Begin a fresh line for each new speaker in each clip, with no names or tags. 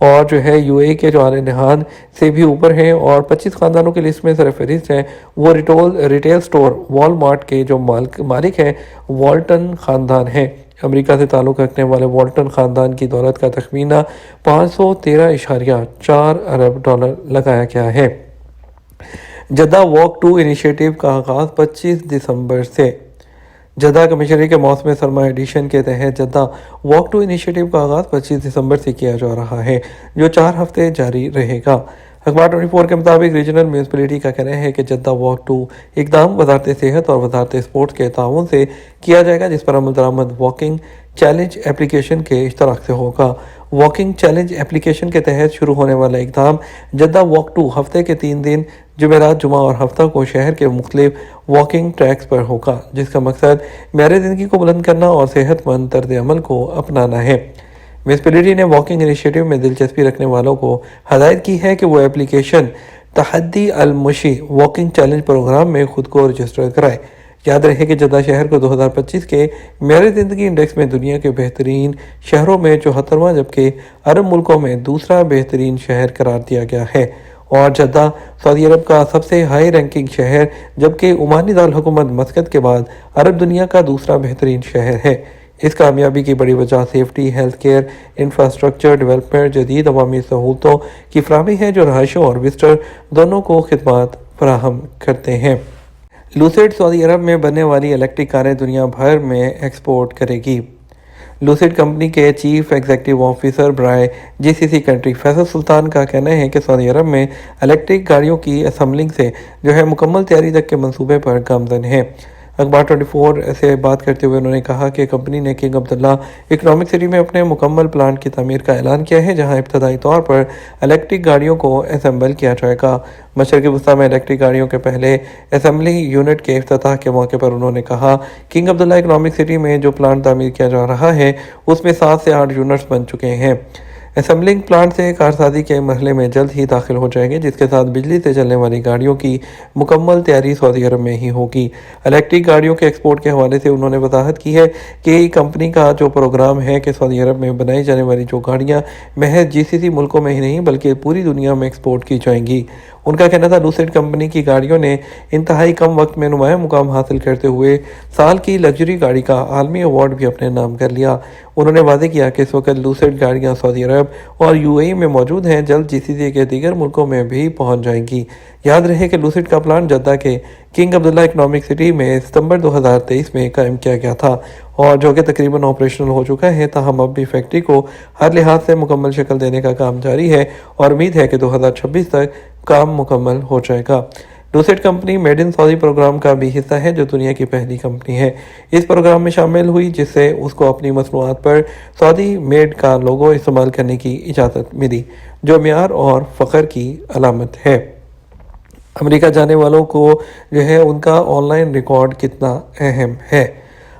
اور جو ہے یو اے کے جو اعلیٰ نہاد سے بھی اوپر ہیں، اور 25 خاندانوں کی لسٹ میں سر فہرست ہیں وہ ریٹیل سٹور وال مارٹ کے جو مالک ہیں والٹن خاندان ہیں۔ امریکہ سے تعلق رکھنے والے والٹن خاندان کی دولت کا تخمینہ 513.4 ارب ڈالر لگایا گیا ہے۔ جدہ واک ٹو انیشیٹو کا آغاز 25 دسمبر سے۔ جدہ کمشنری کے موسم سرما ایڈیشن کے تحت جدہ واک ٹو انیشیٹو کا آغاز 25 دسمبر سے کیا جا رہا ہے، جو 4 ہفتے جاری رہے گا۔ اخبار 24 کے مطابق ریجنل میونسپلٹی کا کہنا ہے کہ جدہ واک ٹو اقدام وزارت صحت اور وزارت اسپورٹس کے تعاون سے کیا جائے گا، جس پر عمل درآمد واکنگ چیلنج اپلیکیشن کے اشتراک سے ہوگا۔ واکنگ چیلنج اپلیکیشن کے تحت شروع ہونے والا اقدام جدہ واک ٹو ہفتے کے 3 دن جمعرات، جمعہ اور ہفتہ کو شہر کے مختلف واکنگ ٹریکس پر ہوگا، جس کا مقصد معیار زندگی کو بلند کرنا اور صحت مند طرز عمل کو اپنانا ہے۔ میونسپلٹی نے واکنگ انیشیٹو میں دلچسپی رکھنے والوں کو ہدایت کی ہے کہ وہ اپلیکیشن تحدی المشی واکنگ چیلنج پروگرام میں خود کو رجسٹر کرائے۔ یاد رہے کہ جدہ شہر کو 2025 کے معیار زندگی انڈیکس میں دنیا کے بہترین شہروں میں 74واں جبکہ عرب ملکوں میں دوسرا بہترین شہر قرار دیا گیا ہے، اور جدہ سعودی عرب کا سب سے ہائی رینکنگ شہر جبکہ عمانی دارالحکومت مسقط کے بعد عرب دنیا کا دوسرا بہترین شہر ہے۔ اس کامیابی کی بڑی وجہ safety, health care, infrastructure development, جدید عوامی سہولتوں کی فراہمی ہے جو رہائشیوں اور وزٹر دونوں کو خدمات فراہم کرتے ہیں۔ لوسیڈ سعودی عرب میں بننے والی الیکٹرک کاریں دنیا بھر میں ایکسپورٹ کرے گی۔ لوسیڈ کمپنی کے چیف ایگزیکٹو آفیسر برائے جی سی سی کنٹری فیصل سلطان کا کہنا ہے کہ سعودی عرب میں الیکٹرک گاڑیوں کی اسمبلنگ سے جو ہے مکمل تیاری تک کے منصوبے پر گامزن ہے۔ اخبار 24 سے بات کرتے ہوئے انہوں نے کہا کہ کمپنی نے کنگ عبداللہ اکنامک سٹی میں اپنے مکمل پلانٹ کی تعمیر کا اعلان کیا ہے، جہاں ابتدائی طور پر الیکٹرک گاڑیوں کو اسمبل کیا جائے گا۔ مشرقی وسطیٰ میں الیکٹرک گاڑیوں کے پہلے اسمبلی یونٹ کے افتتاح کے موقع پر انہوں نے کہا کنگ عبداللہ اکنامک سٹی میں جو پلانٹ تعمیر کیا جا رہا ہے اس میں 7 سے 8 یونٹس بن چکے ہیں۔ اسمبلنگ پلانٹ سے کارسازی کے مرحلے میں جلد ہی داخل ہو جائیں گے، جس کے ساتھ بجلی سے چلنے والی گاڑیوں کی مکمل تیاری سعودی عرب میں ہی ہوگی۔ الیکٹرک گاڑیوں کے ایکسپورٹ کے حوالے سے انہوں نے وضاحت کی ہے کہ کمپنی کا جو پروگرام ہے کہ سعودی عرب میں بنائی جانے والی جو گاڑیاں محض جی سی سی ملکوں میں ہی نہیں بلکہ پوری دنیا میں ایکسپورٹ کی جائیں گی۔ ان کا کہنا تھا لوسیڈ کمپنی کی گاڑیوں نے انتہائی کم وقت میں نمایاں مقام حاصل کرتے ہوئے سال کی لگژری گاڑی کا عالمی ایوارڈ بھی اپنے نام کر لیا۔ انہوں نے واضح کیا کہ اس وقت لوسیڈ گاڑیاں سعودی عرب اور یو اے ای میں موجود ہیں، جلد جی سی سی کے دیگر ملکوں میں بھی پہنچ جائیں گی۔ یاد رہے کہ لوسیڈ کا پلان جدہ کے کنگ عبداللہ اکنامک سٹی میں ستمبر 2023 میں قائم کیا گیا تھا، اور جو کہ تقریباً آپریشنل ہو چکا ہے، تاہم اب بھی فیکٹری کو ہر لحاظ سے مکمل شکل دینے کا کام جاری ہے اور امید ہے کہ 2026 تک کام مکمل ہو جائے گا۔ Lucid company made in Saudi program کا بھی حصہ ہے، جو دنیا کی پہلی کمپنی ہے اس پروگرام میں شامل ہوئی جس سے اس کو اپنی مصنوعات پر سعودی میڈ کا لوگو استعمال کرنے کی اجازت ملی، جو معیار اور فخر کی علامت ہے۔ امریکہ جانے والوں کو جو ہے ان کا آن لائن ریکارڈ کتنا اہم ہے۔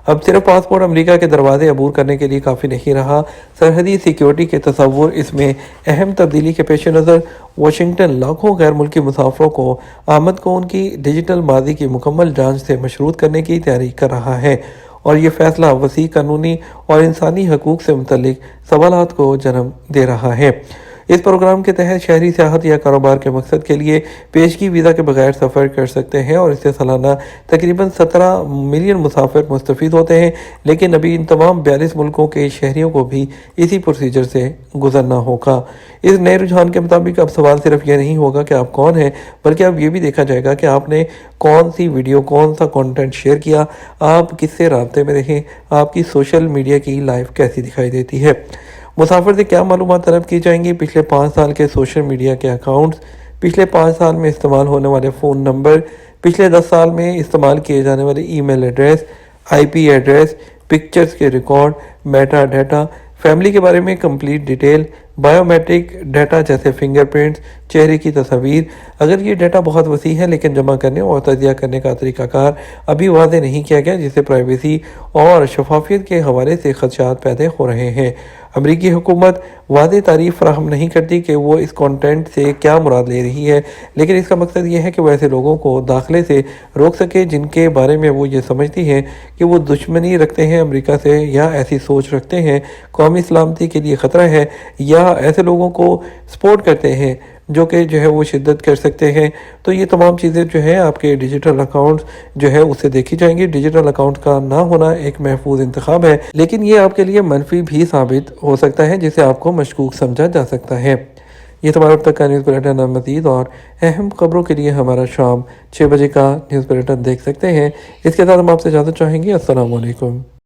اب صرف پاسپورٹ امریکہ کے دروازے عبور کرنے کے لیے کافی نہیں رہا، سرحدی سیکیورٹی کے تصور اس میں اہم تبدیلی کے پیش نظر واشنگٹن لاکھوں غیر ملکی مسافروں کو آمد کو ان کی ڈیجیٹل ماضی کی مکمل جانچ سے مشروط کرنے کی تیاری کر رہا ہے، اور یہ فیصلہ وسیع قانونی اور انسانی حقوق سے متعلق سوالات کو جنم دے رہا ہے۔ اس پروگرام کے تحت شہری سیاحت یا کاروبار کے مقصد کے لیے پیشگی ویزا کے بغیر سفر کر سکتے ہیں، اور اس سے سالانہ تقریباً 17 ملین مسافر مستفید ہوتے ہیں، لیکن ابھی ان تمام 42 ملکوں کے شہریوں کو بھی اسی پروسیجر سے گزرنا ہوگا۔ اس نئے رجحان کے مطابق اب سوال صرف یہ نہیں ہوگا کہ آپ کون ہیں، بلکہ اب یہ بھی دیکھا جائے گا کہ آپ نے کون سی ویڈیو، کون سا کنٹینٹ شیئر کیا، آپ کس سے رابطے میں رہے، آپ کی سوشل میڈیا کی لائف کیسی دکھائی دیتی ہے۔ مسافر سے کیا معلومات طلب کی جائیں گی؟ پچھلے 5 سال کے سوشل میڈیا کے اکاؤنٹس، پچھلے 5 سال میں استعمال ہونے والے فون نمبر، پچھلے 10 سال میں استعمال کیے جانے والے email address, I P address, pictures کے ریکارڈ، میٹا ڈیٹا، فیملی کے بارے میں complete detail, biometric data جیسے فنگر پرنٹس، چہرے کی تصاویر۔ اگر یہ ڈیٹا بہت وسیع ہے لیکن جمع کرنے اور تجزیہ کرنے کا طریقہ کار ابھی واضح نہیں کیا گیا، جس سے پرائیویسی اور شفافیت کے حوالے سے خدشات پیدا ہو رہے ہیں۔ امریکی حکومت واضح تعریف فراہم نہیں کرتی کہ وہ اس کانٹینٹ سے کیا مراد لے رہی ہے، لیکن اس کا مقصد یہ ہے کہ وہ ایسے لوگوں کو داخلے سے روک سکے جن کے بارے میں وہ یہ سمجھتی ہے کہ وہ دشمنی رکھتے ہیں امریکہ سے، یا ایسی سوچ رکھتے ہیں قومی سلامتی کے لیے خطرہ ہے، یا ایسے لوگوں کو سپورٹ کرتے ہیں جو کہ وہ شدت کر سکتے ہیں۔ تو یہ تمام چیزیں آپ کے ڈیجیٹل اکاؤنٹس اسے دیکھی جائیں گی۔ ڈیجیٹل اکاؤنٹ کا نہ ہونا ایک محفوظ انتخاب ہے، لیکن یہ آپ کے لیے منفی بھی ثابت ہو سکتا ہے، جسے آپ کو مشکوک سمجھا جا سکتا ہے۔ یہ تمہارا اب تک کا نیوز بلیٹن۔ مزید اور اہم خبروں کے لیے ہمارا شام 6 بجے کا نیوز بلیٹن دیکھ سکتے ہیں۔ اس کے ساتھ ہم آپ سے اجازت چاہیں گے۔ السلام علیکم۔